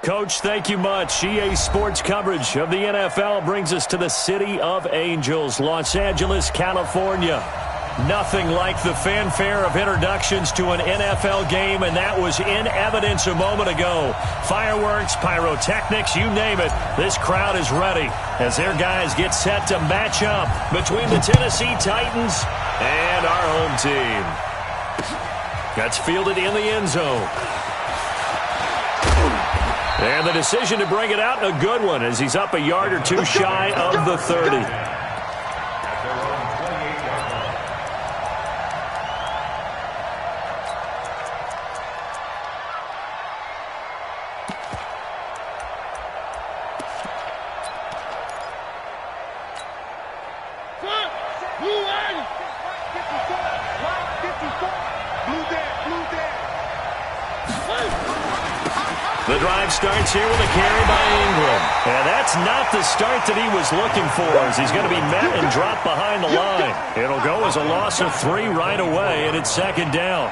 Coach, thank you much. EA Sports coverage of the NFL brings us to the City of Angels, Los Angeles, California. Nothing like the fanfare of introductions to an NFL game, and that was in evidence a moment ago. Fireworks, pyrotechnics, you name it. This crowd is ready as their guys get set to match up between the Tennessee Titans and our home team. That's fielded in the end zone. And the decision to bring it out, a good one, as he's up a yard or two shy of the 30. The drive starts here with a carry by Ingram. And that's not the start that he was looking for, as he's going to be met and dropped behind the line. It'll go as a loss of 3 right away, and it's second down.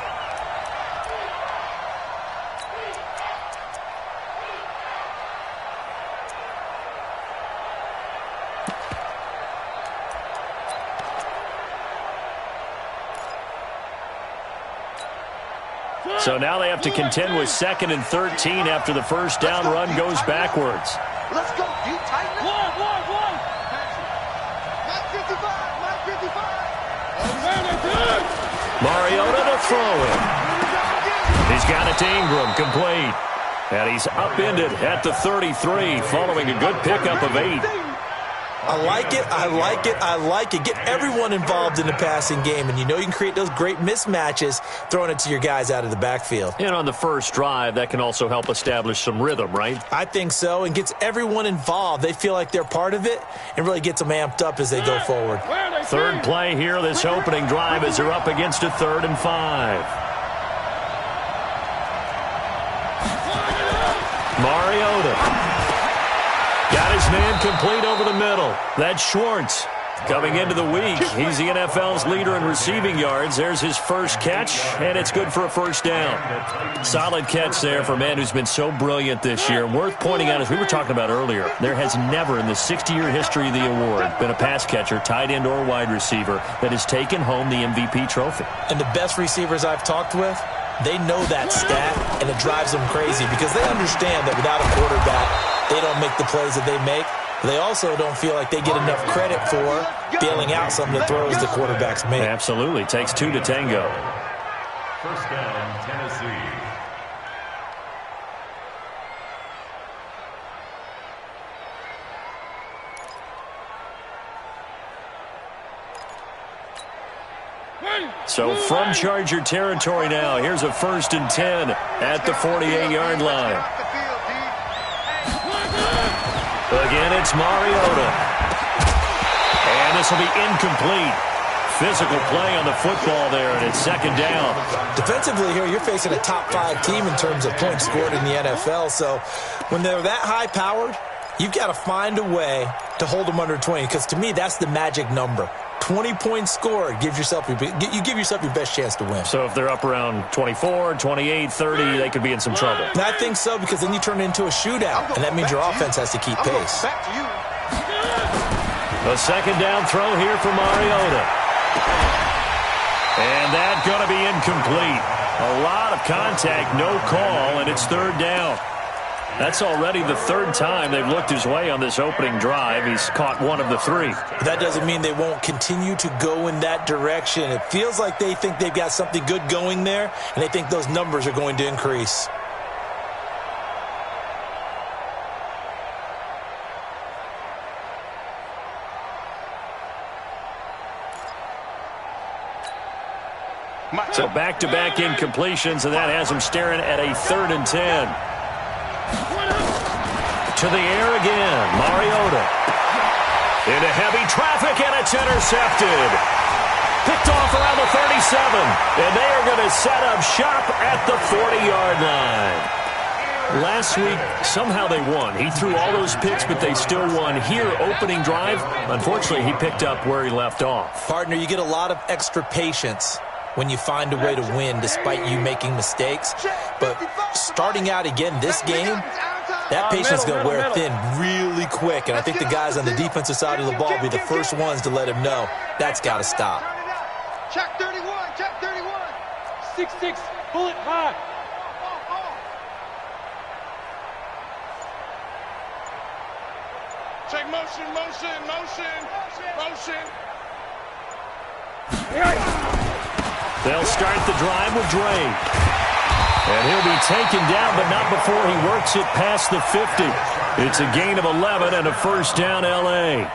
So now they have to contend with 2nd and 13 after the first down run goes backwards. Let's go, you Titans. One. Mariota to throw it. He's got it to Ingram, complete. And he's upended at the 33 following a good pickup of 8. I like it. Get everyone involved in the passing game, and you know you can create those great mismatches throwing it to your guys out of the backfield. And on the first drive, that can also help establish some rhythm, right? I think so, and gets everyone involved. They feel like they're part of it and really gets them amped up as they go forward. Third play here, this opening drive, as they're up against a 3rd and 5. Mariota. Got his man complete over the middle. That's Schwartz. Coming into the week, he's the NFL's leader in receiving yards. There's his first catch, and it's good for a first down. Solid catch there for a man who's been so brilliant this year. Worth pointing out, as we were talking about earlier, there has never in the 60-year history of the award been a pass catcher, tight end, or wide receiver that has taken home the MVP trophy. And the best receivers I've talked with, they know that stat, and it drives them crazy because they understand that without a quarterback, they don't make the plays that they make. They also don't feel like they get enough credit for bailing out some of the throws the quarterbacks make. Absolutely. Takes 2 to tango. First down, Tennessee. So from Charger territory now, here's a 1st and 10 at the 48-yard line. Again, it's Mariota. And this will be incomplete. Physical play on the football there, and it's 2nd down. Defensively here, you're facing a top-5 team in terms of points scored in the NFL. So when they're that high-powered, you've got to find a way to hold them under 20, because to me, that's the magic number. 20 points scored gives yourself you give yourself your best chance to win. So if they're up around 24, 28, 30, they could be in some trouble. And I think so, because then you turn it into a shootout, and that means your offense has to keep pace. A 2nd down throw here for Mariota. And that's going to be incomplete. A lot of contact, no call, and it's 3rd down. That's already the 3rd time they've looked his way on this opening drive. He's caught 1 of the 3. But that doesn't mean they won't continue to go in that direction. It feels like they think they've got something good going there, and they think those numbers are going to increase. So back-to-back incompletions, and that has him staring at a 3rd and 10. To the air again, Mariota. Into heavy traffic, and it's intercepted. Picked off around the 37, and they are going to set up shop at the 40-yard line. Last week, somehow they won. He threw all those picks, but they still won. Here, opening drive, unfortunately, he picked up where he left off. Partner, you get a lot of extra patience when you find a way to win despite you making mistakes. But starting out again this game, That patience is going to wear thin really quick, and I think the guys on the defensive side of the ball will be the first ones to let him know that's got to stop. Check 31, check 31. 6-6, bullet high. Check motion, motion, motion, motion. They'll start the drive with Drake. And he'll be taken down, but not before he works it past the 50. It's a gain of 11 and a first down, L.A.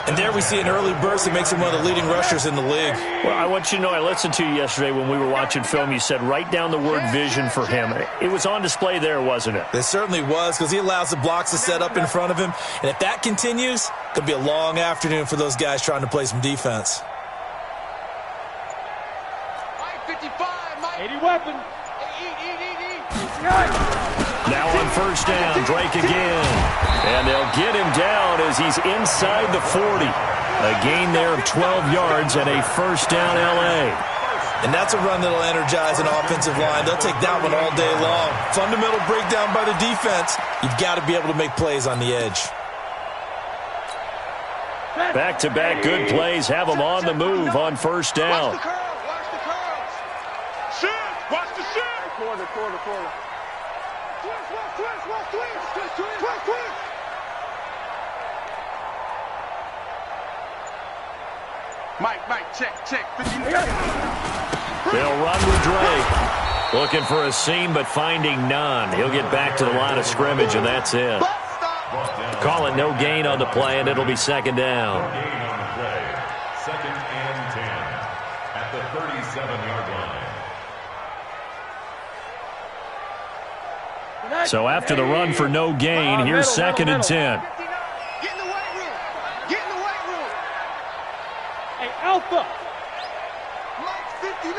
And there we see an early burst that makes him one of the leading rushers in the league. Well, I want you to know, I listened to you yesterday when we were watching film. You said write down the word vision for him. It was on display there, wasn't it? It certainly was, because he allows the blocks to set up in front of him. And if that continues, it could be a long afternoon for those guys trying to play some defense. Mike 55, Mike. 80 weapon. Now on first down, Drake again. And they'll get him down as he's inside the 40. A gain there of 12 yards and a first down, L.A. And that's a run that'll energize an offensive line. They'll take that one all day long. Fundamental breakdown by the defense. You've got to be able to make plays on the edge. Back-to-back good plays have them on the move on first down. Watch the curls, watch the curls. Shoot, watch the shoot. Quarter. Twist. Mike, check. They'll run with Drake. Looking for a seam, but finding none. He'll get back to the line of scrimmage, and that's it. Call it no gain on the play, and it'll be second down. No gain on the play. Second and 10 at the 37-yard line. So after the run for no gain, here's second and 10. Get in the weight room. Hey, Alpha. Mike's 59.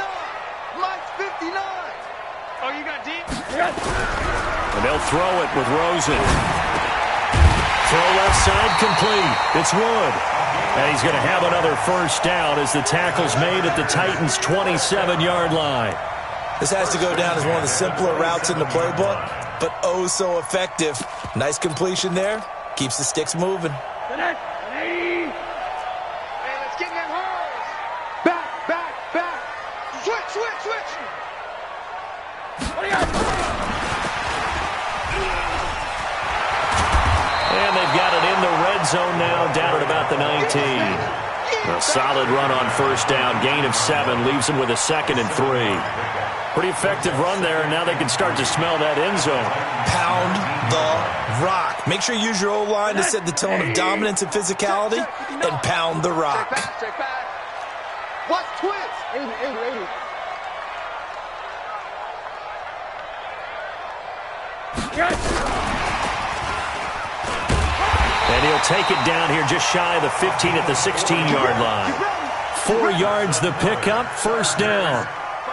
Oh, you got deep? And they'll throw it with Rosen. Throw left side complete. It's Wood. And he's going to have another first down as the tackle's made at the Titans' 27-yard line. This has to go down as one of the simpler routes in the playbook, but oh so effective. Nice completion there. Keeps the sticks moving. Hey, let's get in them holes. Back. Switch. And they've got it in the red zone now, down at about the 19. A solid run on first down. Gain of 7 leaves them with a second and 3. Pretty effective run there, and now they can start to smell that end zone. Pound the rock. Make sure you use your O-line to set the tone of dominance and physicality, and pound the rock. Check back. Watch twist. 80. And he'll take it down here just shy of the 15 at the 16-yard line. 4 yards the pickup, first down.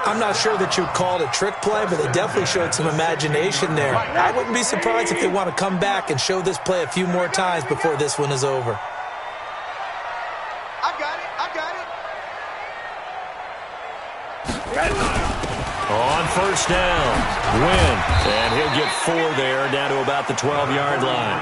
I'm not sure that you'd call it a trick play, but they definitely showed some imagination there. I wouldn't be surprised if they want to come back and show this play a few more times before this one is over. I got it. On first down, Win. And he'll get 4 there, down to about the 12-yard line.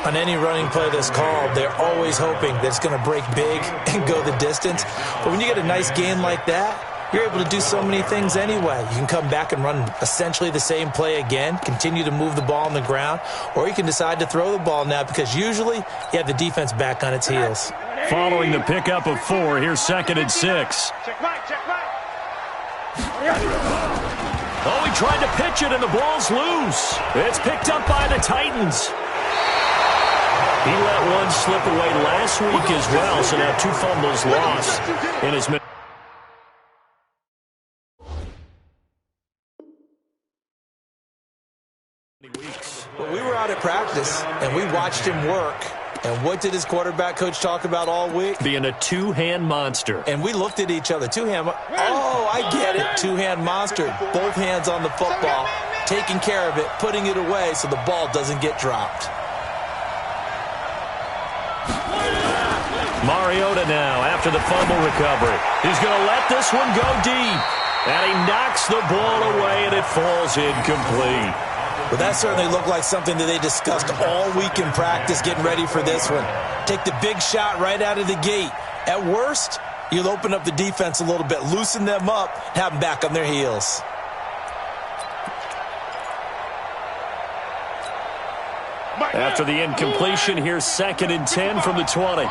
On any running play that's called, they're always hoping that it's going to break big and go the distance. But when you get a nice gain like that, you're able to do so many things anyway. You can come back and run essentially the same play again, continue to move the ball on the ground, or you can decide to throw the ball now because usually you have the defense back on its heels. Following the pickup of 4, here's second and 6. Check Mike. Oh, he tried to pitch it, and the ball's loose. It's picked up by the Titans. He let one slip away last week as well, so now 2 fumbles lost in his minute. Well, we were out at practice, and we watched him work. And what did his quarterback coach talk about all week? Being a two-hand monster. And we looked at each other. Oh, I get it. Two-hand monster. Both hands on the football, taking care of it, putting it away so the ball doesn't get dropped. Mariota now after the fumble recovery. He's going to let this one go deep. And he knocks the ball away, and it falls incomplete. Well, that certainly looked like something that they discussed all week in practice getting ready for this one. Take the big shot right out of the gate. At worst, you'll open up the defense a little bit, loosen them up, have them back on their heels. After the incompletion, here's 2nd and 10 from the 20.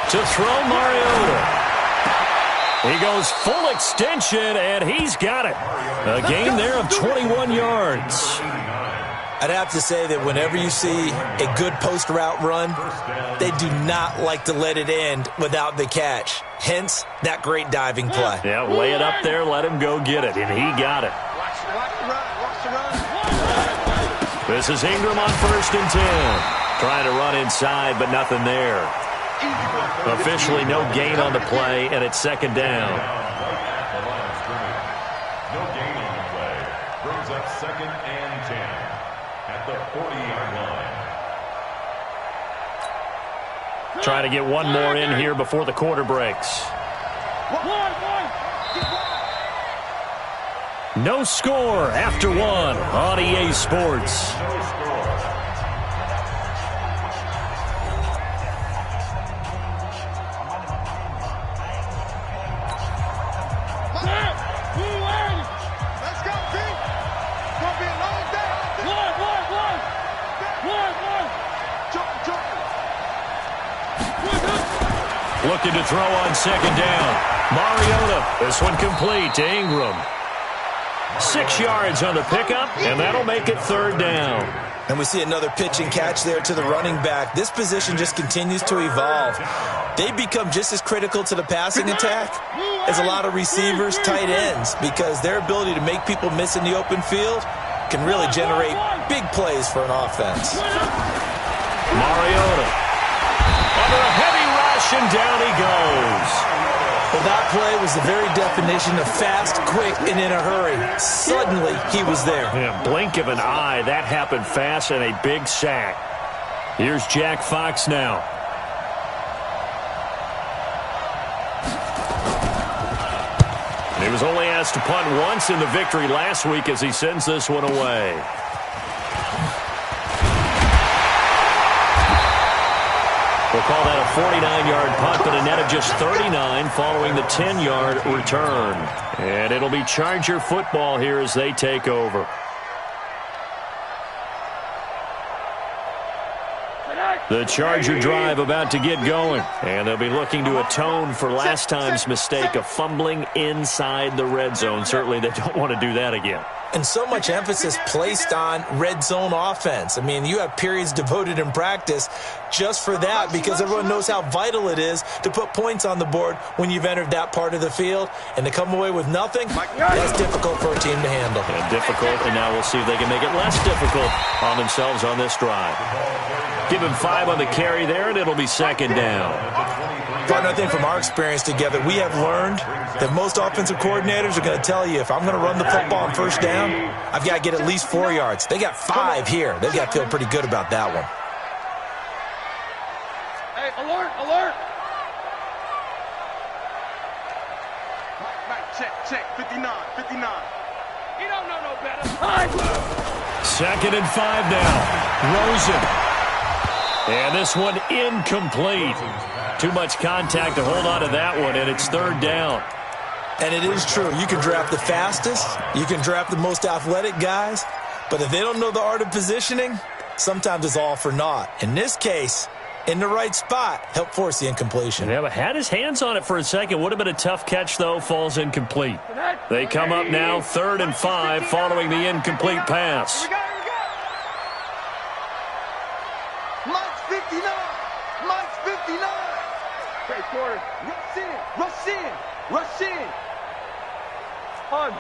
To throw Mariota. He goes full extension, and he's got it. A gain there of 21 yards. I'd have to say that whenever you see a good post route run, they do not like to let it end without the catch. Hence, that great diving play. Yeah, lay it up there, let him go get it, and he got it. This is Ingram on 1st and 10. Trying to run inside, but nothing there. Officially no gain on the play, and it's 2nd down. No gain on the play. Brings up 2nd and 10 at the 40-yard line. Trying to get one more in here before the quarter breaks. No score after 1 on EA Sports. Looking to throw on 2nd down. Mariota, this one complete to Ingram. 6 yards on the pickup, and that'll make it 3rd down. And we see another pitch and catch there to the running back. This position just continues to evolve. They become just as critical to the passing attack as a lot of receivers, tight ends, because their ability to make people miss in the open field can really generate big plays for an offense. Mariota. Under a heavy rush, and down he goes. Well, that play was the very definition of fast, quick, and in a hurry. Suddenly, he was there. Yeah, blink of an eye. That happened fast, and a big sack. Here's Jack Fox now. He was only asked to punt once in the victory last week as he sends this one away. We'll call that a 49-yard punt, but a net of just 39 following the 10-yard return. And it'll be Charger football here as they take over. The Charger drive about to get going, and they'll be looking to atone for last time's mistake of fumbling inside the red zone. Certainly they don't want to do that again. And so much emphasis placed on red zone offense. I mean, you have periods devoted in practice just for that because everyone knows how vital it is to put points on the board when you've entered that part of the field. And to come away with nothing, that's difficult for a team to handle. And difficult, and now we'll see if they can make it less difficult on themselves on this drive. Give him 5 on the carry there, and it'll be 2nd down. Partner, I think from our experience together, we have learned that most offensive coordinators are going to tell you, if I'm going to run the football on 1st down, I've got to get at least 4 yards. They got 5 here. They've got to feel pretty good about that one. Hey, alert, alert. Check, 59. You don't know no better. 2nd and 5 now. Rosen. And this one incomplete. Too much contact to hold on to that one, and it's 3rd down. And it is true. You can draft the fastest. You can draft the most athletic guys. But if they don't know the art of positioning, sometimes it's all for naught. In this case, in the right spot, helped force the incompletion. Yeah, but had his hands on it for a second. Would have been a tough catch, though. Falls incomplete. They come up now 3rd and 5 following the incomplete pass. Mike's 59. Mike's 59. Great quarter. Rush in. Hug.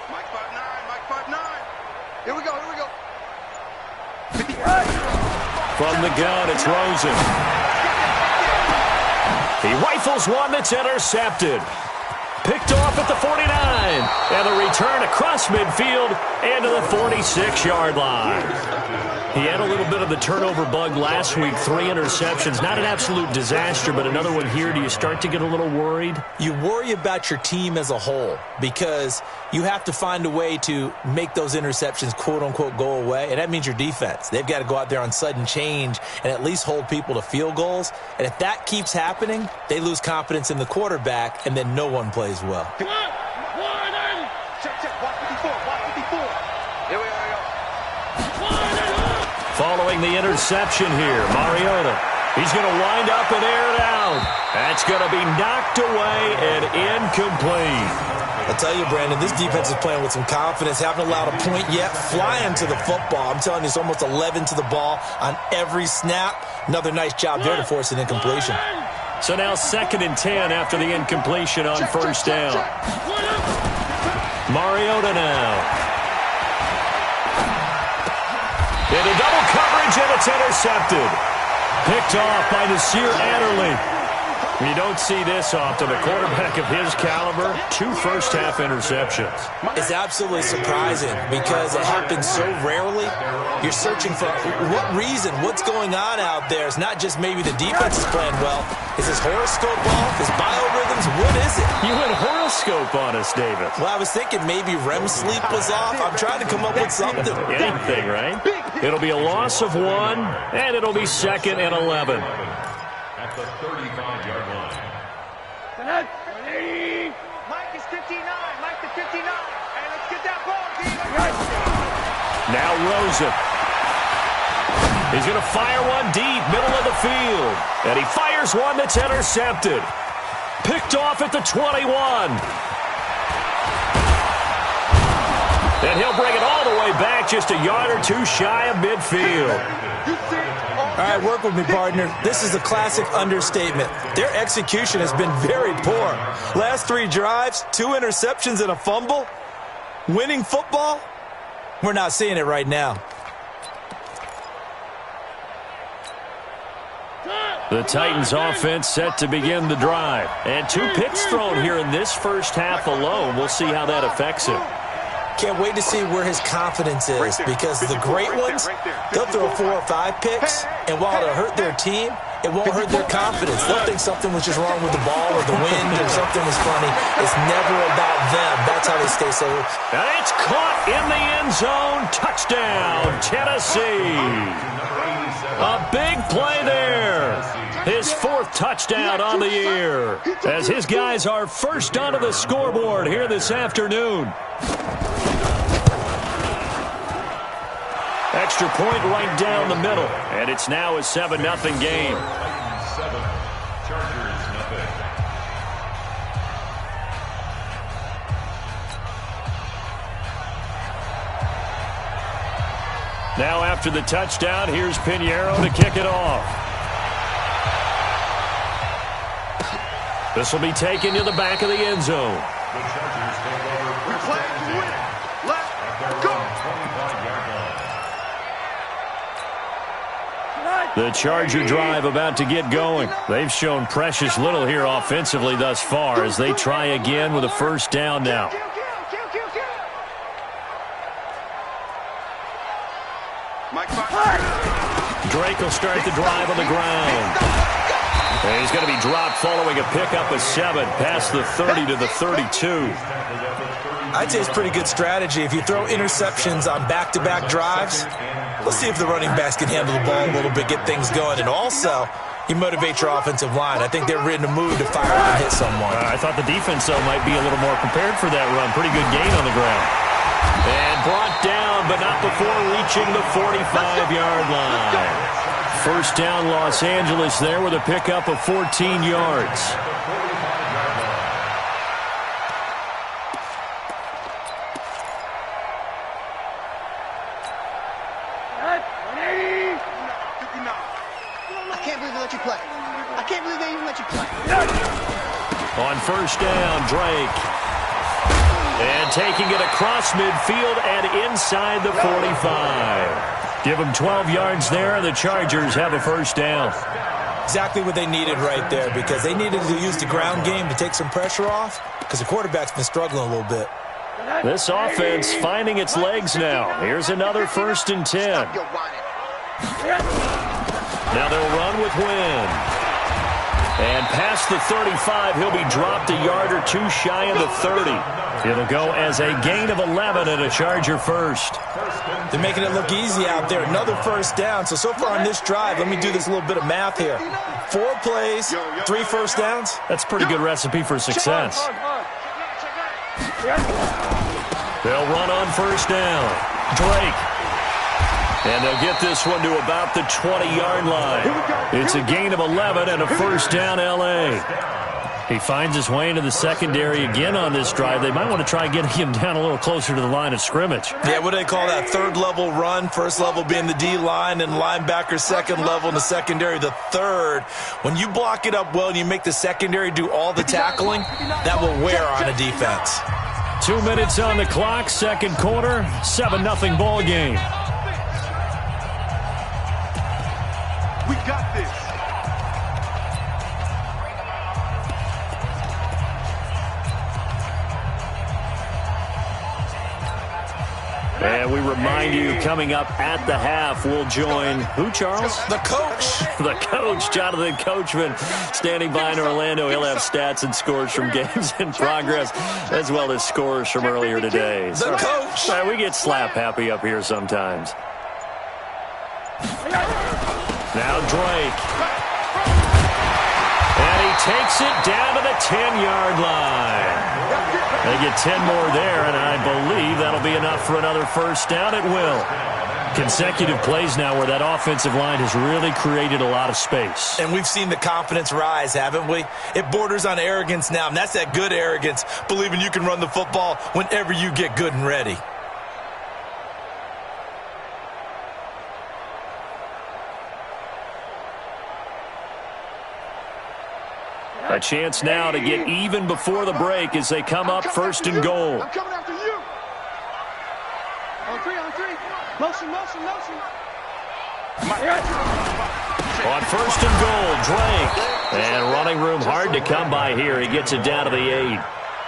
Mike 5'9. Here we go. From the gun, it's Rosen. He rifles one that's intercepted. Pick Picked off at the 49. And the return across midfield and to the 46-yard line. He had a little bit of the turnover bug last week, 3 interceptions. Not an absolute disaster, but another one here. Do you start to get a little worried? You worry about your team as a whole because you have to find a way to make those interceptions, quote-unquote, go away, and that means your defense. They've got to go out there on sudden change and at least hold people to field goals, and if that keeps happening, they lose confidence in the quarterback, and then no one plays well. Check, check. Watch 54. Watch 54. Here we are. Following the interception here, Mariota. He's going to wind up and air it out. That's going to be knocked away and incomplete. I'll tell you, Brandon, this defense is playing with some confidence. Haven't allowed a point yet. Flying to the football. I'm telling you, it's almost 11 to the ball on every snap. Another nice job there to force an incompletion. So now 2nd and 10 after the incompletion on first down. Mariota now. Into double coverage, and it's intercepted. Picked off by Nasir Adderley. You don't see this often. A quarterback of his caliber, 2 first-half interceptions. It's absolutely surprising because it happens so rarely. You're searching for what reason, what's going on out there. It's not just maybe the defense is playing well. Is his horoscope off? His biorhythms? What is it? You went horoscope on us, David. Well, I was thinking maybe REM sleep was off. I'm trying to come up with something. Anything, right? It'll be a loss of 1, and it'll be 2nd and 11. At the 35-yard line. Mike is 59. Mike to 59. Hey, let's get that ball, D. Now Rosen. He's going to fire one deep, middle of the field. And he fires one that's intercepted. Picked off at the 21. And he'll bring it all the way back, just a yard or 2 shy of midfield. All right, work with me, partner. This is a classic understatement. Their execution has been very poor. Last 3 drives, 2 interceptions and a fumble. Winning football? We're not seeing it right now. The Titans offense set to begin the drive. And 2 picks thrown here in this first half alone. We'll see how that affects him. Can't wait to see where his confidence is because the great ones, they'll throw 4 or 5 picks, and while it'll hurt their team, it won't hurt their confidence. They'll think something was just wrong with the ball or the wind or something was funny. It's never about them. That's how they stay so. And it's caught in the end zone. Touchdown, Tennessee. A big play there. His 4th touchdown on the year as his guys are first onto the scoreboard here this afternoon. Extra point right down the middle, and it's now a 7-0 game. 7, Chargers nothing. Now after the touchdown, here's Pinheiro to kick it off. This will be taken to the back of the end zone. The Chargers take over. We play to win. Let's go. 25-yard line. The Charger drive about to get going. They've shown precious little here offensively thus far as they try again with a first down now. Drake will start the drive on the ground. And he's going to be dropped following a pickup of 7 past the 30 to the 32. I'd say it's pretty good strategy. If you throw interceptions on back-to-back drives, let's see if the running backs can handle the ball a little bit, get things going. And also, you motivate your offensive line. I think they're ready to move to fire out and hit someone. I thought the defense, though, might be a little more prepared for that run. Pretty good gain on the ground. And brought down, but not before reaching the 45-yard line. First down, Los Angeles there with a pickup of 14 yards. I can't believe they let you play. I can't believe they even let you play. On first down, Drake. And taking it across midfield and inside the 45. Give them 12 yards there, and the Chargers have a first down. Exactly what they needed right there, because they needed to use the ground game to take some pressure off, because the quarterback's been struggling a little bit. This offense finding its legs now. Here's another 1st and 10. Now they'll run with Wynn. And past the 35, he'll be dropped a yard or two shy of the 30. It'll go as a gain of 11 and a Charger first. They're making it look easy out there. Another 1st down. So far on this drive, let me do this little bit of math here. 4 plays, 3 1st downs. That's a pretty good recipe for success. They'll run on 1st down. Drake. And they'll get this one to about the 20-yard line. It's a gain of 11 and a 1st down, L.A. He finds his way into the secondary again on this drive. They might want to try getting him down a little closer to the line of scrimmage. Yeah, what do they call that? 3rd level run. 1st level being the D-line and linebacker. 2nd level in the secondary, the 3rd. When you block it up well and you make the secondary do all the tackling, that will wear on a defense. 2 minutes on the clock, 2nd quarter, 7-0 ball game. We got this. And we remind you, coming up at the half, we'll join who, Charles? The coach. The coach, Jonathan Coachman, standing by in Orlando. He'll have stats and scores from games in progress, as well as scores from earlier today. The coach. We get slap happy up here sometimes. Now Drake. And he takes it down to the 10-yard line. They get 10 more there, and I believe that'll be enough for another 1st down. It will. Consecutive plays now where that offensive line has really created a lot of space. And we've seen the confidence rise, haven't we? It borders on arrogance now, and that's that good arrogance, believing you can run the football whenever you get good and ready. A chance now to get even before the break as they come up 1st and goal. I'm coming after you. On 3. Motion. On 1st and goal, Drake. And running room hard to come by here. He gets it down to the 8.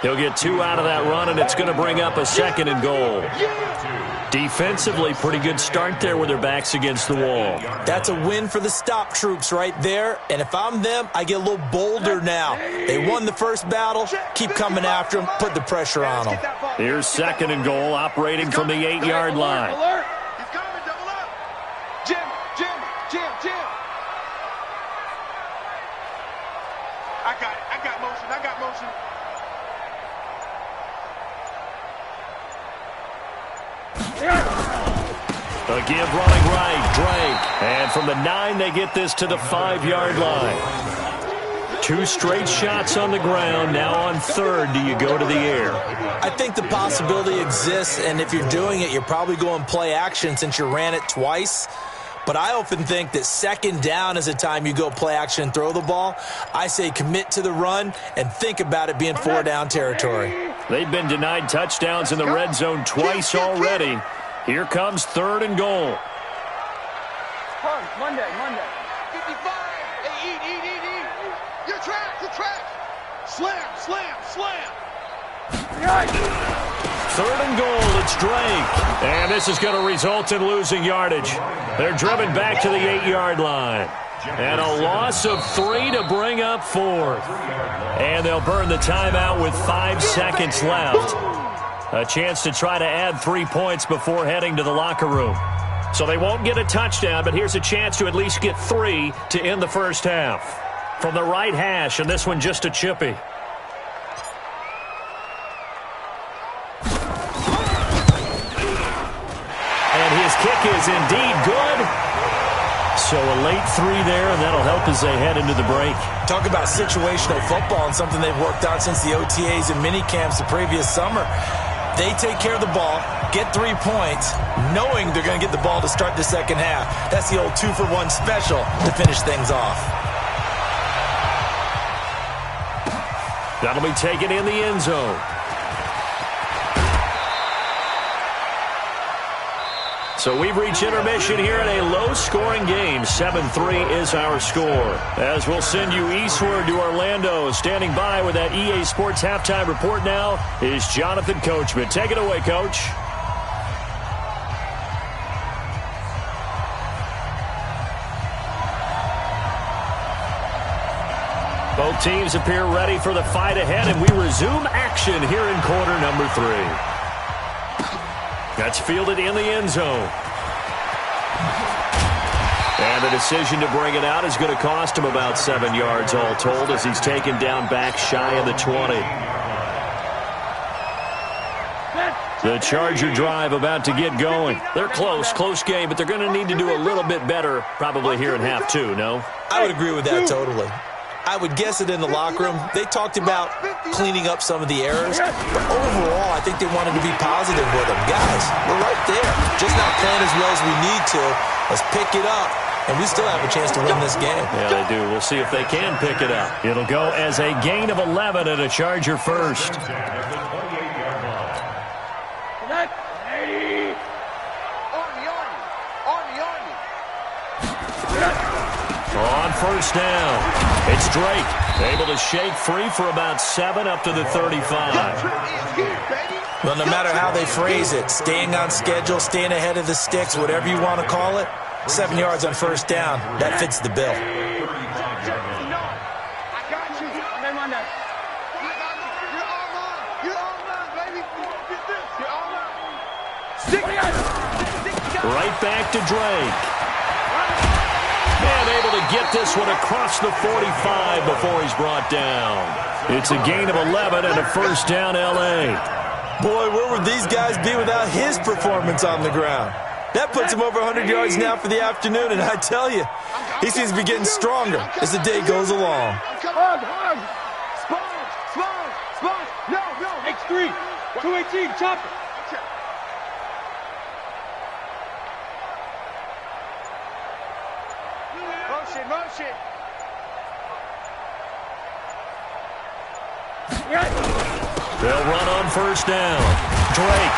He'll get 2 out of that run, and it's going to bring up a 2nd and goal. Defensively, pretty good start there with their backs against the wall. That's a win for the stop troops right there. And if I'm them, I get a little bolder now. They won the 1st battle. Keep coming after them. Put the pressure on them. Here's 2nd and goal, operating from the 8-yard line. He's coming, double up. Jim. I got motion. A give running right, Drake. And from the 9, they get this to the 5-yard line. 2 straight shots on the ground. Now on 3rd, do you go to the air? I think the possibility exists, and if you're doing it, you're probably going play action since you ran it twice. But I often think that 2nd down is a time you go play action and throw the ball. I say commit to the run and think about it being 4-down territory. They've been denied touchdowns in the red zone twice already. Here comes 3rd and goal. Monday. 55. Hey, eat. Your track. Slam. 3rd and goal, it's Drake. And this is going to result in losing yardage. They're driven back to the 8-yard line. And a loss of 3 to bring up 4th. And they'll burn the timeout with 5 seconds left. A chance to try to add 3 points before heading to the locker room. So they won't get a touchdown, but here's a chance to at least get 3 to end the 1st half. From the right hash, and this one just a chippy. And his kick is indeed good. So a late 3 there, and that'll help as they head into the break. Talk about situational football and something they've worked on since the OTAs and mini camps the previous summer. They take care of the ball, get 3 points, knowing they're going to get the ball to start the 2nd half. That's the old 2-for-1 special to finish things off. That'll be taken in the end zone. So we've reached intermission here in a low-scoring game. 7-3 is our score. As we'll send you eastward to Orlando. Standing by with that EA Sports halftime report now is Jonathan Coachman. Take it away, Coach. Both teams appear ready for the fight ahead, and we resume action here in quarter number 3. That's fielded in the end zone. And the decision to bring it out is going to cost him about 7 yards all told as he's taken down back shy of the 20. The Charger drive about to get going. They're close game, but they're going to need to do a little bit better probably here in half 2, no? I would agree with that totally. I would guess it in the locker room. They talked about cleaning up some of the errors. But overall, I think they wanted to be positive with them. Guys, we're right there. Just not playing as well as we need to. Let's pick it up. And we still have a chance to win this game. Yeah, they do. We'll see if they can pick it up. It'll go as a gain of 11 and a Charger first. On first down, it's Drake, able to shake free for about 7 up to the 35. Well, no matter how they phrase it, staying on schedule, staying ahead of the sticks, whatever you want to call it, 7 yards on first down, that fits the bill. Right back to Drake. And able to get this one across the 45 before he's brought down. It's a gain of 11 and a first down, L.A. Boy, where would these guys be without his performance on the ground? That puts him over 100 yards now for the afternoon, and I tell you, he seems to be getting stronger as the day goes along. No. X3, 218, chopper. Motion. They'll run on first down. Drake.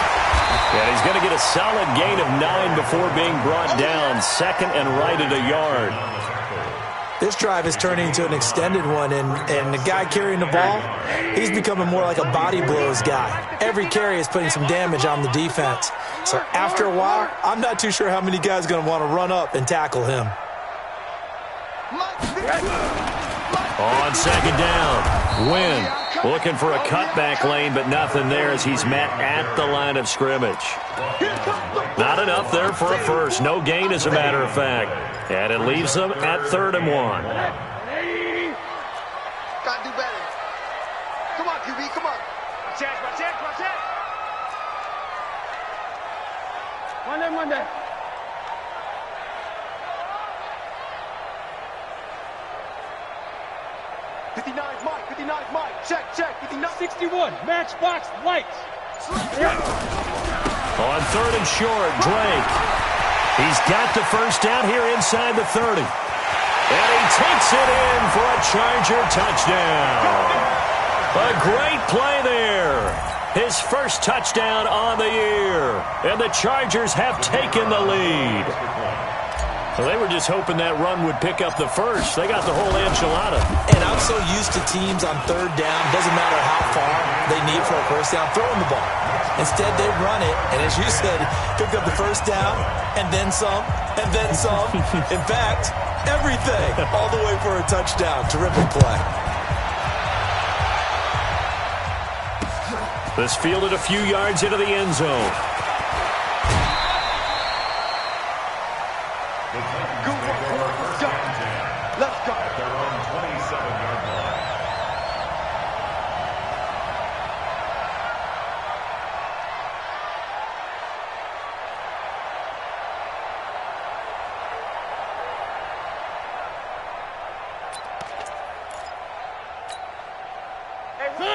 And he's going to get a solid gain of 9 before being brought down. Second and right at a yard. This drive is turning into an extended one, and the guy carrying the ball, he's becoming more like a body blows guy. Every carry is putting some damage on the defense. So after a while, I'm not too sure how many guys are going to want to run up and tackle him. On second down, Wynn looking for a cutback lane, but nothing there as he's met at the line of scrimmage. Not enough there for a first. No gain, as a matter of fact. And it leaves them at 3rd and 1. Gotta do better. Come on, QB, come on. My chance. Monday. 59's Mike. Check. 59. 61, matchbox, lights. On 3rd and short, Drake. He's got the first down here inside the 30. And he takes it in for a Charger touchdown. A great play there. His first touchdown on the year. And the Chargers have taken the lead. Well, they were just hoping that run would pick up the first. They got the whole enchilada. And I'm so used to teams on 3rd down, doesn't matter how far they need for a first down, throwing the ball. Instead, they run it, and as you said, pick up the first down, and then some, and then some. In fact, everything, all the way for a touchdown. Terrific play. This fielded a few yards into the end zone. Let's go. At their own 27-yard line.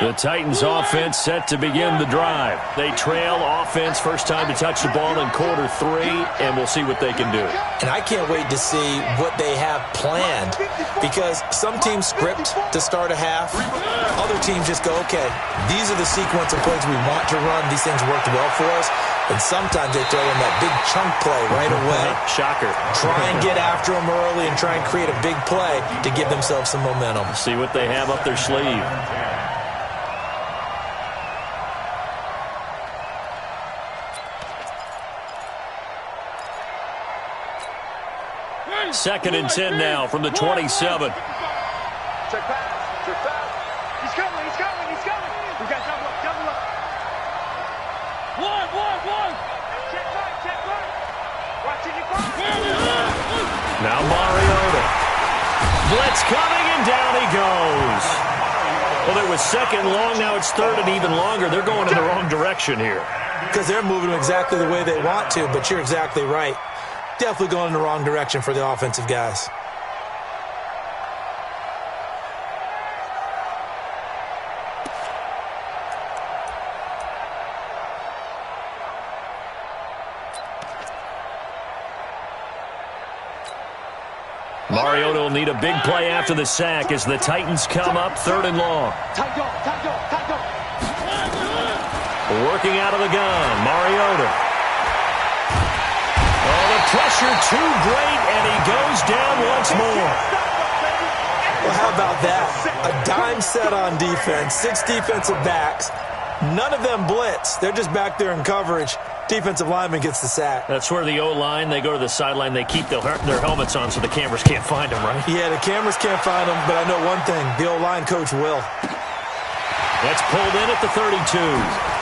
The Titans offense set to begin the drive. They trail offense first time to touch the ball in quarter 3, and we'll see what they can do. And I can't wait to see what they have planned, because some teams script to start a half. Other teams just go, okay, these are the sequence of plays we want to run. These things worked well for us. And sometimes they throw in that big chunk play right away. Shocker. Try and get after them early and try and create a big play to give themselves some momentum. See what they have up their sleeve. Second and 10 now from the 27. Check pass. Check pass. He's coming. He's coming. He's coming. We got double up. Double up. One. Check right. Check right. Watching your five. Now Mariota. Blitz coming, and down he goes. Well, it was second long. Now it's third and even longer. They're going in the wrong direction here. Because they're moving them exactly the way they want to, but you're exactly right. Definitely going in the wrong direction for the offensive guys. Mariota will need a big play after the sack as the Titans come up third and long. Tight dog. Working out of the gun, Mariota. Oh, the pressure too great, and he goes down once more. Well, how about that? A dime set on defense, 6 defensive backs. None of them blitz. They're just back there in coverage. Defensive lineman gets the sack. That's where the O-line, they go to the sideline, they keep their helmets on so the cameras can't find them, right? Yeah, the cameras can't find them, but I know one thing. The O-line coach will. That's pulled in at the 32.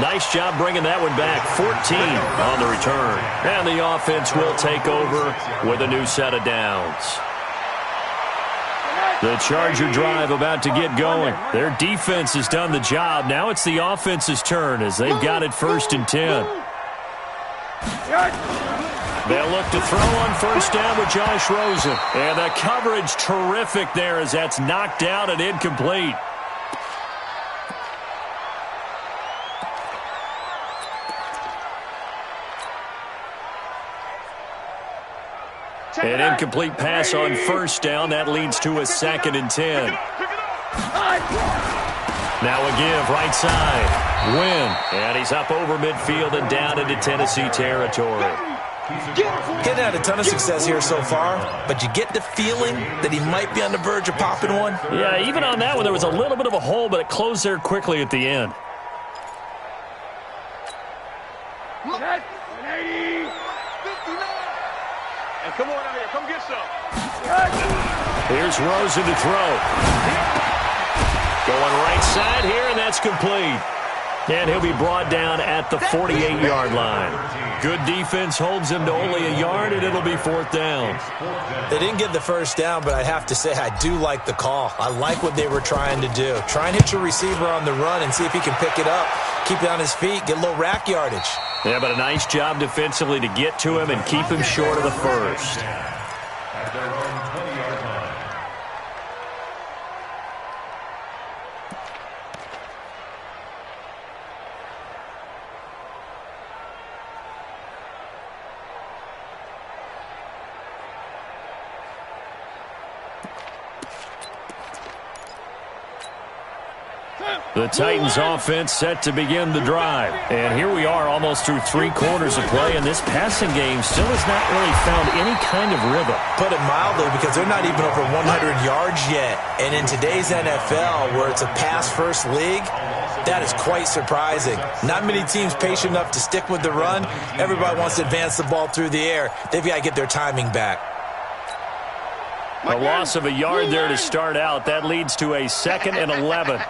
Nice job bringing that one back. 14 on the return. And the offense will take over with a new set of downs. The Charger drive about to get going. Their defense has done the job. Now it's the offense's turn as they've got it first and 10. They'll look to throw on first down with Josh Rosen. And the coverage terrific there as that's knocked out and incomplete. An incomplete pass on first down. That leads to a second and 10. Now a give, right side. Win. And he's up over midfield and down into Tennessee territory. Getting had a ton of success here so far, but you get the feeling that he might be on the verge of popping one. Yeah, even on that one, there was a little bit of a hole, but it closed there quickly at the end. And come on out here. Come get some. Here's Rosen to throw. Going right side here, and that's complete. And he'll be brought down at the 48-yard line. Good defense holds him to only a yard, and it'll be fourth down. They didn't get the first down, but I have to say I do like the call. I like what they were trying to do. Try and hit your receiver on the run and see if he can pick it up, keep it on his feet, get a little rack yardage. Yeah, but a nice job defensively to get to him and keep him short of the first. At their own 20-yard line. The Titans offense set to begin the drive. And here we are almost through 3 quarters of play, and this passing game still has not really found any kind of rhythm. Put it mildly, because they're not even over 100 yards yet. And in today's NFL, where it's a pass-first league, that is quite surprising. Not many teams patient enough to stick with the run. Everybody wants to advance the ball through the air. They've got to get their timing back. A loss of a yard there to start out. That leads to a 2nd and 11.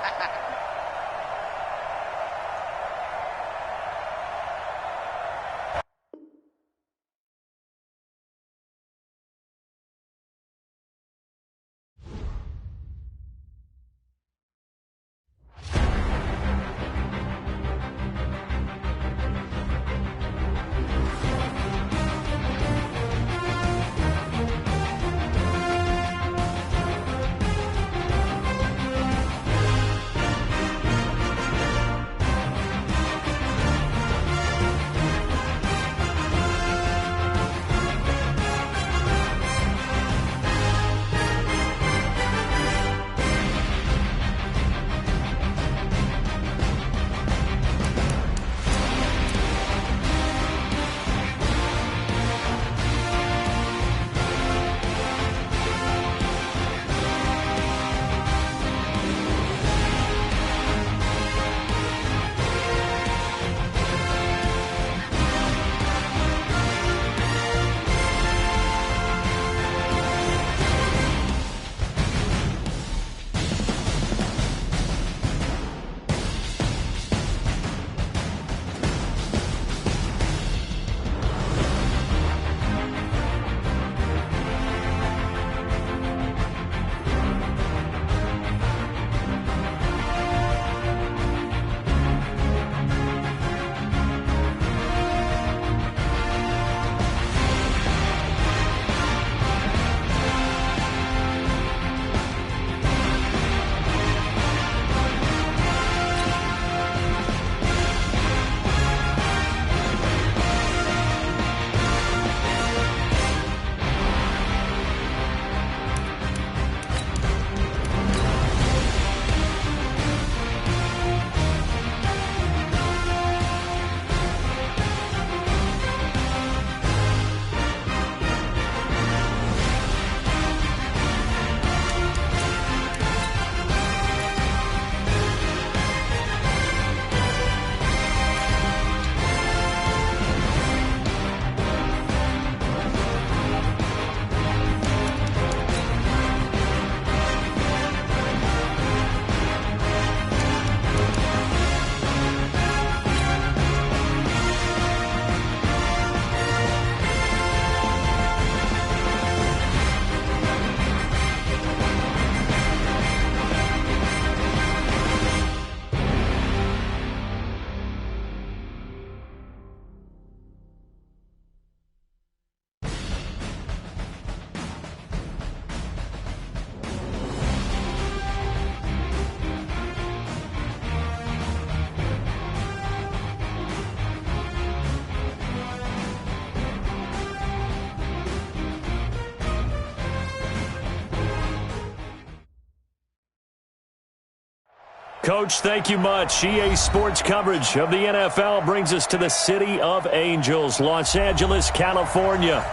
Coach, thank you much. EA Sports coverage of the NFL brings us to the city of Angels, Los Angeles, California.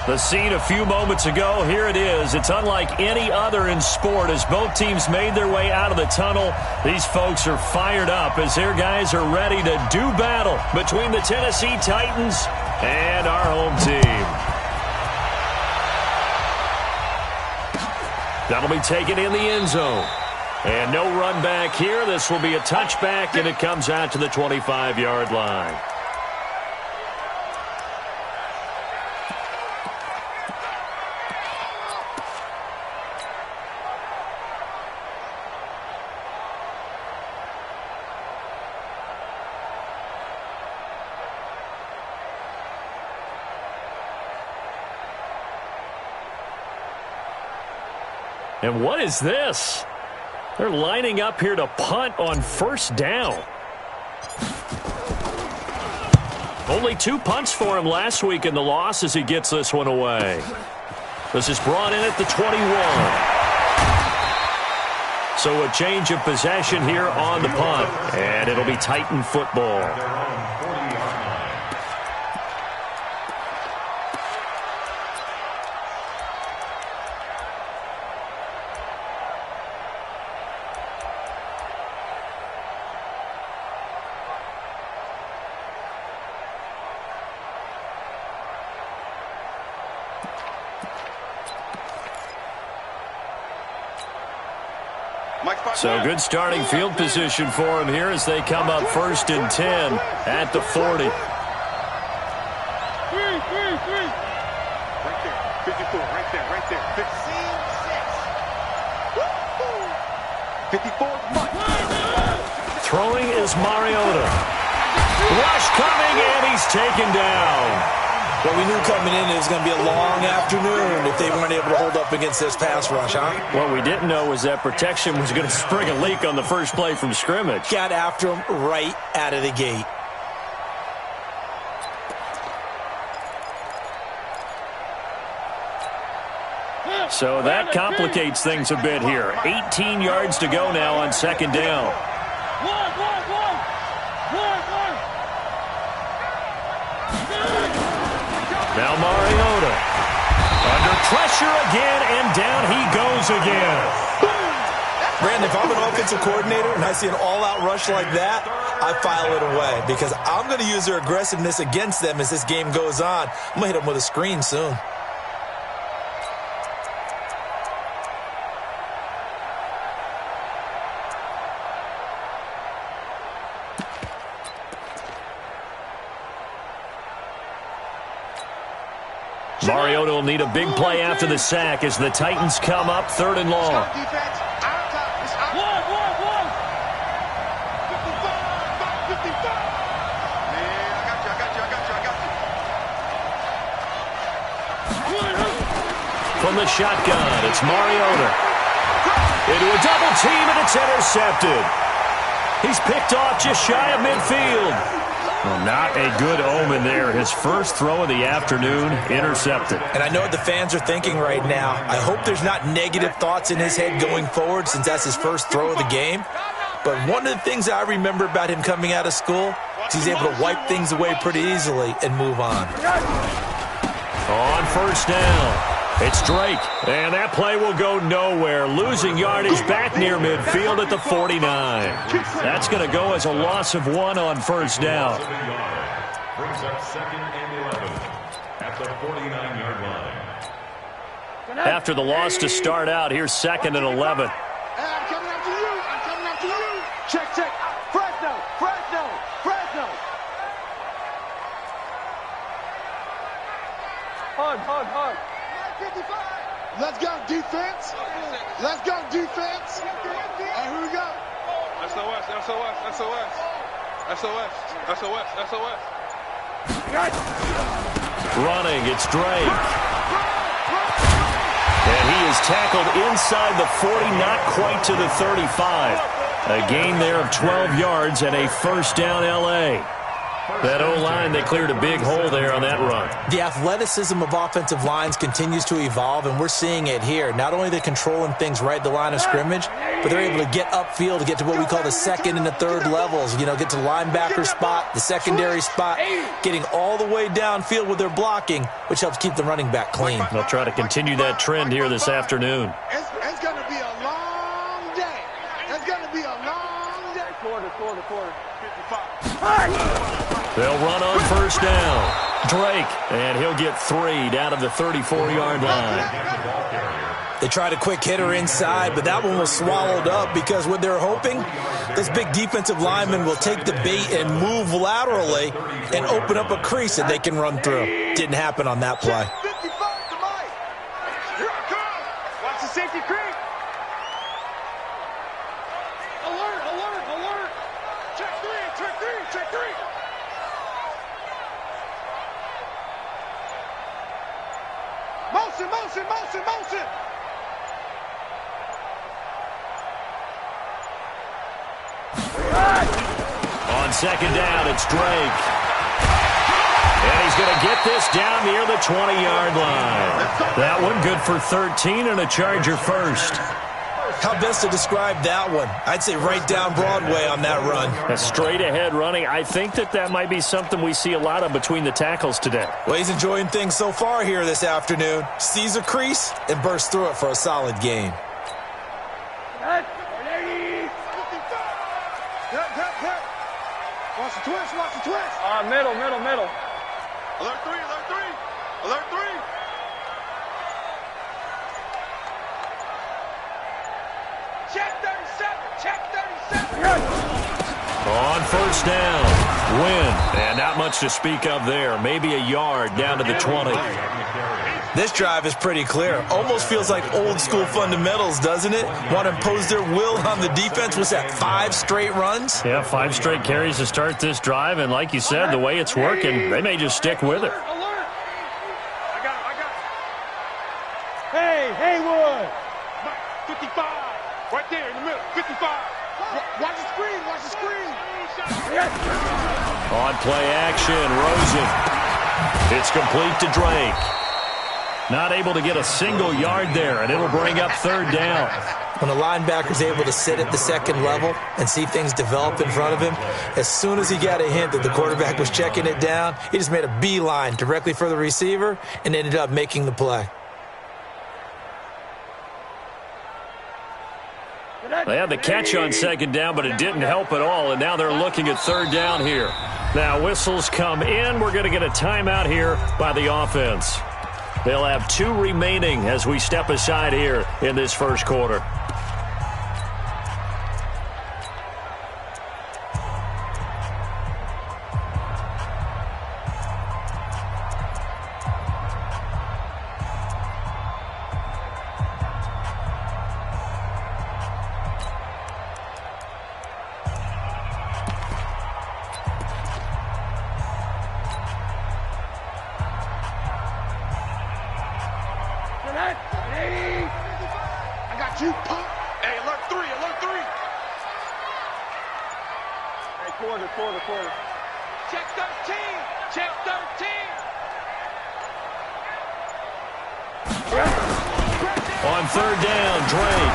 The scene a few moments ago, here it is. It's unlike any other in sport as both teams made their way out of the tunnel. These folks are fired up as their guys are ready to do battle between the Tennessee Titans and our home team. That'll be taken in the end zone. And no run back here. This will be a touchback, and it comes out to the 25-yard line. And what is this? They're lining up here to punt on first down. Only 2 punts for him last week in the loss as he gets this one away. This is brought in at the 21. So a change of possession here on the punt. And it'll be Titan football. So good starting field position for him here as they come up 1st and 10 at the 40. 3, 3, 3. Right there. 54, right there, right there. 54 much. Throwing is Mariota. Rush coming, and he's taken down. Well, we knew coming in it was going to be a long afternoon if they weren't able to hold up against this pass rush, huh? What we didn't know was that protection was going to spring a leak on the first play from scrimmage. Got after him right out of the gate. So that complicates things a bit here. 18 yards to go now on 2nd down. Now Mariota. Under pressure again, and down he goes again. Brandon, if I'm an offensive coordinator and I see an all-out rush like that, I file it away because I'm going to use their aggressiveness against them as this game goes on. I'm going to hit them with a screen soon. Mariota will need a big play after the sack as the Titans come up 3rd and long. From the shotgun, it's Mariota. Into a double team, and it's intercepted. He's picked off just shy of midfield. Well, not a good omen there. His first throw of the afternoon, intercepted. And I know what the fans are thinking right now. I hope there's not negative thoughts in his head going forward since that's his first throw of the game. But one of the things I remember about him coming out of school is he's able to wipe things away pretty easily and move on. On 1st down. It's Drake, and that play will go nowhere. Losing yardage back near midfield at the 49. That's going to go as a loss of 1 on 1st down. Brings up 2nd and 11 at the 49-yard line. After the loss to start out, here's 2nd and 11. I'm coming after you. I'm coming after you. Check, check. Fresno, Fresno, Fresno. Hard. 55. Let's go, defense. Let's go, defense. And here we go. SOS. Running, it's Drake. And he is tackled inside the 40, not quite to the 35. A gain there of 12 yards and a 1st down, L.A. That O-line, they cleared a big hole there on that run. The athleticism of offensive lines continues to evolve, and we're seeing it here. Not only they're controlling things right at the line of scrimmage, but they're able to get upfield to get to what we call the second and the third levels. You know, get to the linebacker spot, the secondary spot, getting all the way downfield with their blocking, which helps keep the running back clean. They'll try to continue that trend here this afternoon. It's going to be a long day. It's going to be a long day. Quarter. 55. They'll run on first down. Drake, and he'll get 3 down to the 34-yard line. They tried a quick hitter inside, but that one was swallowed up because what they're hoping, those big defensive linemen will take the bait and move laterally and open up a crease that they can run through. Didn't happen on that play. 55 to Mike. Here I come. Watch the safety creep. Alert. Check three. Motion. On second down, it's Drake. And he's going to get this down near the 20-yard line. That one good for 13 and a Charger first. How best to describe that one? I'd say right down Broadway on that run. A straight-ahead running. I think that might be something we see a lot of between the tackles today. Well, he's enjoying things so far here this afternoon. Sees a crease and bursts through it for a solid gain. Watch the twist. Middle. Alert three. Check 37. On first down, win. And not much to speak of there. Maybe a yard down to the 20. This drive is pretty clear. Almost feels like old school fundamentals, doesn't it? Want to impose their will on the defense. Was that 5 straight runs? Yeah, 5 straight carries to start this drive. And like you said, the way it's working, they may just stick with it. Alert. I got it. Hey, Haywood. 55. Right there in the middle. 55. Watch the screen. On play action, Rosen. It's complete to Drake. Not able to get a single yard there, and it'll bring up third down. When a linebacker's able to sit at the second level and see things develop in front of him, as soon as he got a hint that the quarterback was checking it down, he just made a beeline directly for the receiver and ended up making the play. They had the catch on second down, but it didn't help at all, and now they're looking at third down here. Now whistles come in. We're going to get a timeout here by the offense. They'll have 2 remaining as we step aside here in this first quarter. I got you, punk. Hey, alert three. Hey, quarter. Check 13. On third down, Drake.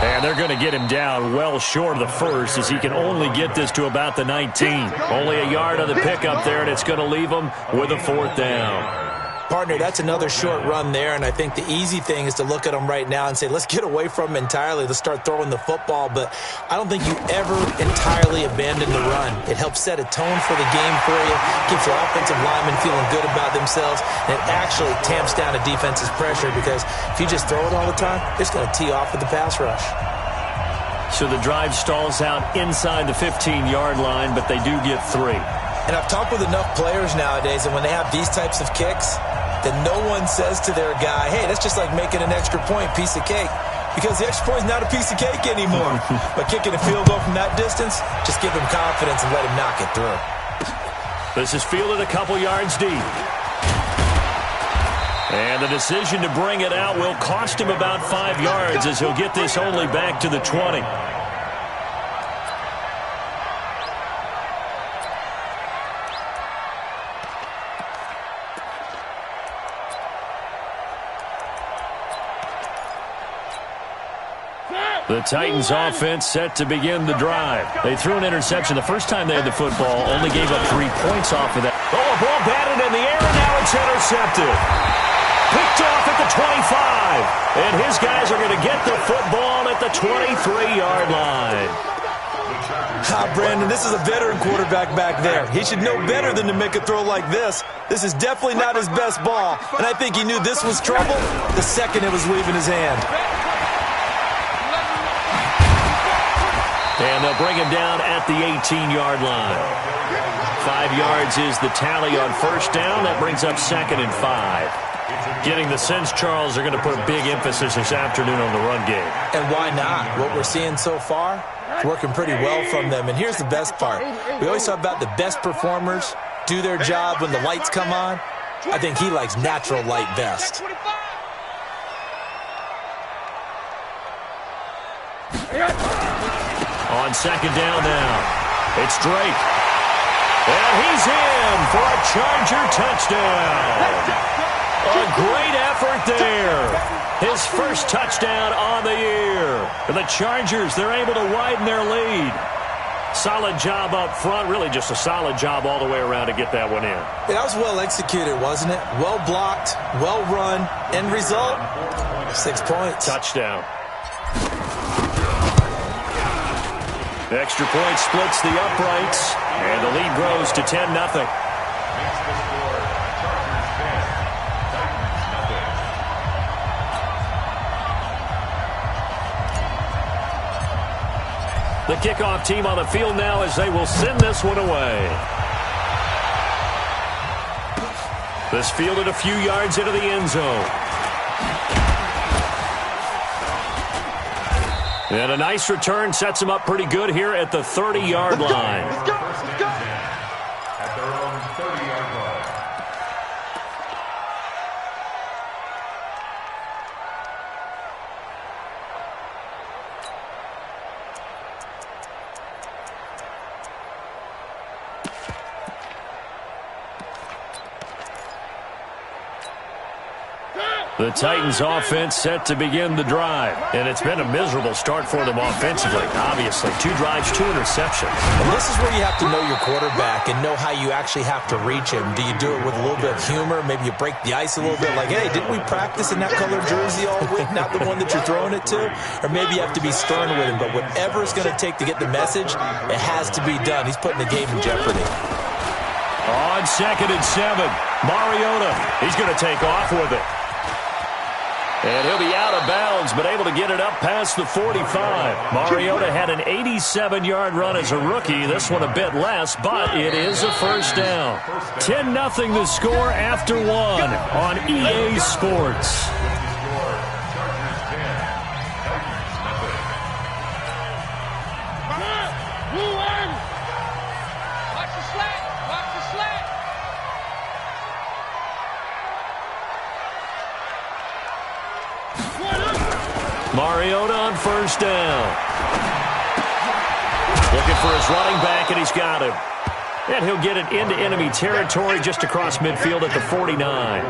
And they're going to get him down well short of the first, as he can only get this to about the 19. Only a yard on the pickup there, and it's going to leave him with a fourth down. Partner, that's another short run there, and I think the easy thing is to look at them right now and say, let's get away from him entirely. Let's start throwing the football, but I don't think you ever entirely abandon the run. It helps set a tone for the game for you, keeps your offensive linemen feeling good about themselves, and it actually tamps down a defense's pressure because if you just throw it all the time, it's going to tee off with the pass rush. So the drive stalls out inside the 15-yard line, but they do get 3. And I've talked with enough players nowadays, and when they have these types of kicks, that no one says to their guy, hey, that's just like making an extra point, piece of cake. Because the extra point is not a piece of cake anymore. But kicking a field goal from that distance, just give him confidence and let him knock it through. This is fielded a couple yards deep. And the decision to bring it out will cost him about 5 yards, as he'll get this only back to the 20. The Titans offense set to begin the drive. They threw an interception the first time they had the football, only gave up 3 points off of that. Oh, a ball batted in the air, and now it's intercepted. Picked off at the 25. And his guys are going to get the football at the 23-yard line. Brandon, this is a veteran quarterback back there. He should know better than to make a throw like this. This is definitely not his best ball, and I think he knew this was trouble the second it was leaving his hand. And they'll bring him down at the 18-yard line. 5 yards is the tally on first down. That brings up 2nd and 5. Getting the sense, Charles, are going to put a big emphasis this afternoon on the run game. And why not? What we're seeing so far, it's working pretty well from them. And here's the best part. We always talk about the best performers do their job when the lights come on. I think he likes natural light best. On 2nd down now, it's Drake. And he's in for a Charger touchdown. A great effort there. His first touchdown on the year. And the Chargers, they're able to widen their lead. Solid job up front. Really just a solid job all the way around to get that one in. That was well executed, wasn't it? Well blocked, well run. End result, 6 points. Touchdown. The extra point splits the uprights, and the lead grows to 10-0. The kickoff team on the field now as they will send this one away. This fielded a few yards into the end zone. And a nice return sets them up pretty good here at the 30-yard line. Let's go. Let's go. At their own 30-yard line. The Titans offense set to begin the drive. And it's been a miserable start for them offensively. Obviously, 2 drives, 2 interceptions. And this is where you have to know your quarterback and know how you actually have to reach him. Do you do it with a little bit of humor? Maybe you break the ice a little bit like, hey, didn't we practice in that color jersey all week? Not the one that you're throwing it to? Or maybe you have to be stern with him. But whatever it's going to take to get the message, it has to be done. He's putting the game in jeopardy. On 2nd and 7, Mariota, he's going to take off with it. And he'll be out of bounds, but able to get it up past the 45. Mariota had an 87-yard run as a rookie. This one a bit less, but it is a first down. 10-0 the score after 1 on EA Sports. Mariota on first down. Looking for his running back, and he's got him. And he'll get it into enemy territory just across midfield at the 49.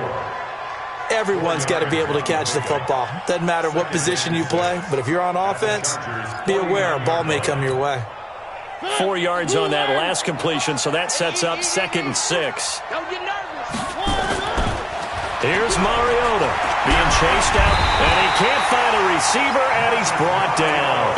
Everyone's got to be able to catch the football. Doesn't matter what position you play, but if you're on offense, be aware a ball may come your way. 4 yards on that last completion, so that sets up 2nd and 6. Don't get nervous. Here's Mariota being chased out, and he can't find a receiver, and he's brought down.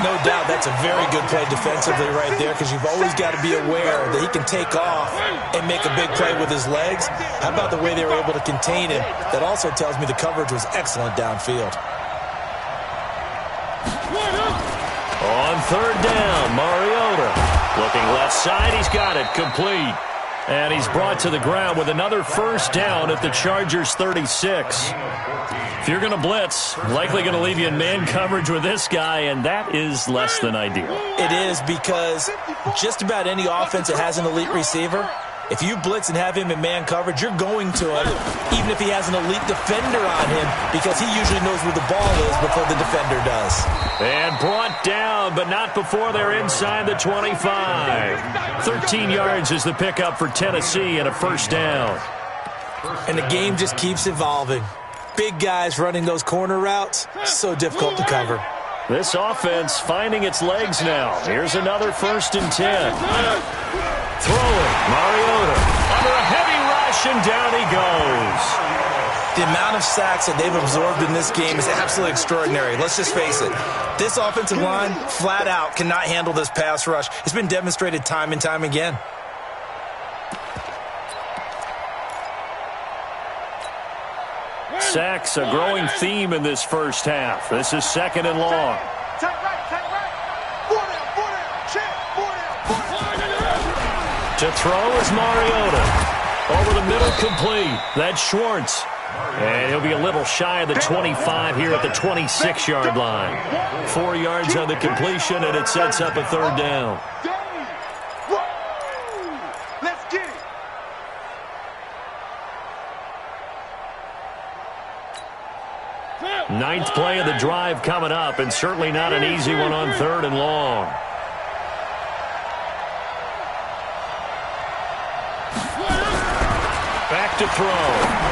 No doubt that's a very good play defensively right there because you've always got to be aware that he can take off and make a big play with his legs. How about the way they were able to contain him? That also tells me the coverage was excellent downfield. On 3rd down, Mariota looking left side. He's got it complete. And he's brought to the ground with another first down at the Chargers 36. If you're going to blitz, likely going to leave you in man coverage with this guy, and that is less than ideal. It is because just about any offense that has an elite receiver, if you blitz and have him in man coverage, you're going to him, even if he has an elite defender on him, because he usually knows where the ball is before the defender does. And brought down, but not before they're inside the 25. 13 yards is the pickup for Tennessee and a first down. And the game just keeps evolving. Big guys running those corner routes, so difficult to cover. This offense finding its legs now. Here's another 1st and 10. Throwing, Mariota. Under a heavy rush, and down he goes. The amount of sacks that they've absorbed in this game is absolutely extraordinary. Let's just face it. This offensive line, flat out, cannot handle this pass rush. It's been demonstrated time and time again. Sacks, a growing theme in this first half. This is 2nd and long. Take right. 4 down. Check. 4 down. To throw is Mariota. Over the middle, complete. That's Schwartz. And he'll be a little shy of the 25 here at the 26-yard line. 4 yards on the completion, and it sets up a 3rd down. Let's get it. Ninth play of the drive coming up, and certainly not an easy one on 3rd and long. Back to throw.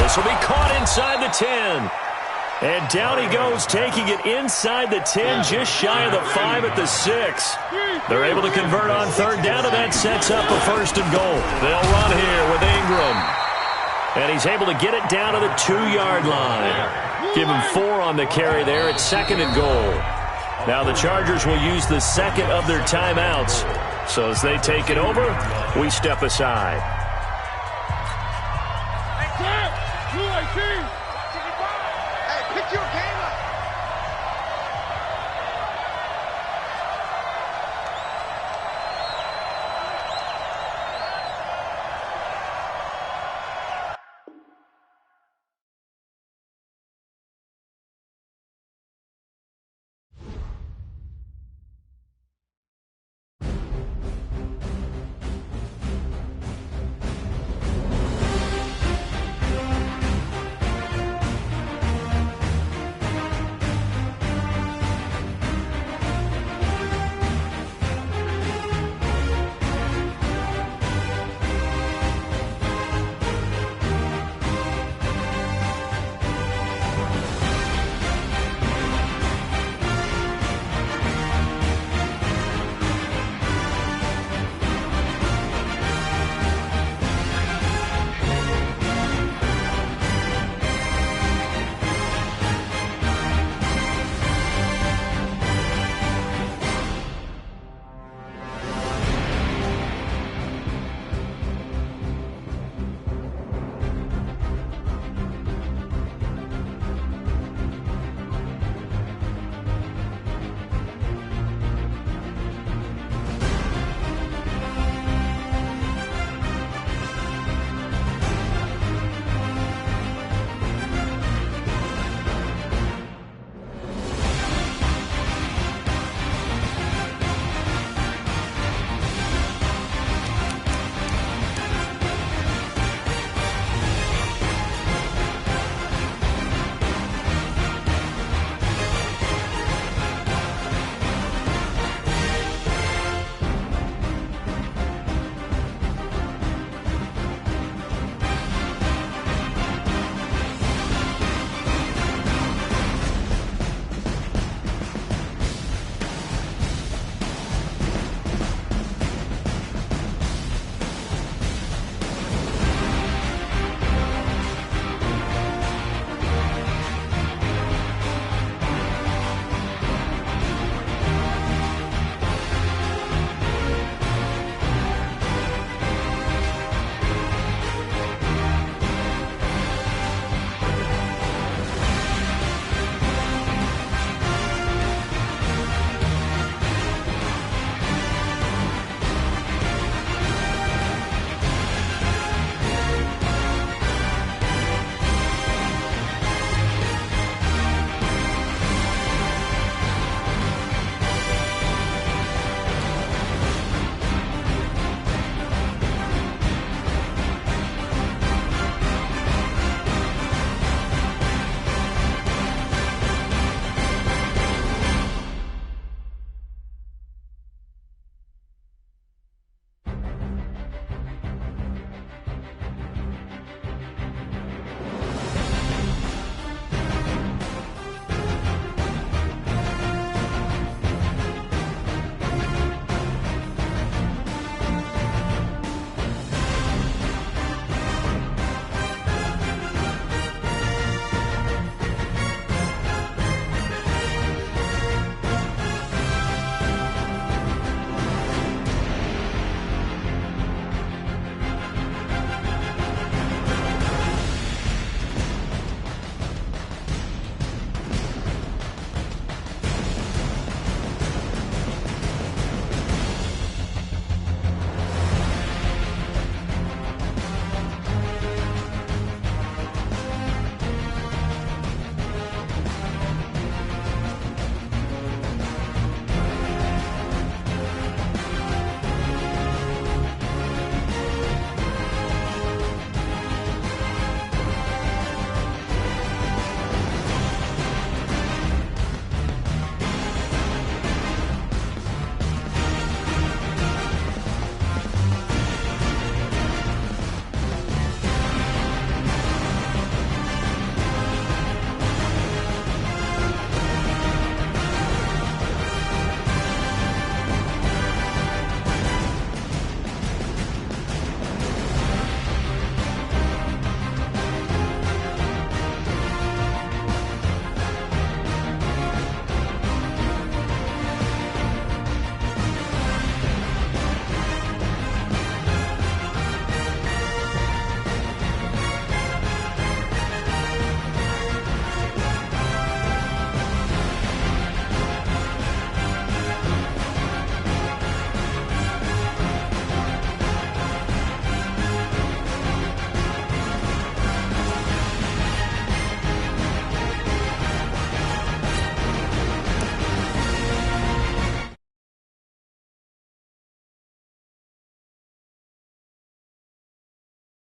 This will be caught inside the 10. And down he goes, taking it inside the 10, just shy of the 5 at the 6. They're able to convert on 3rd down, and that sets up a 1st and goal. They'll run here with Ingram. And he's able to get it down to the 2-yard line. Give him 4 on the carry there at 2nd and goal. Now the Chargers will use the 2nd of their timeouts. So as they take it over, we step aside. Hey, pick your game.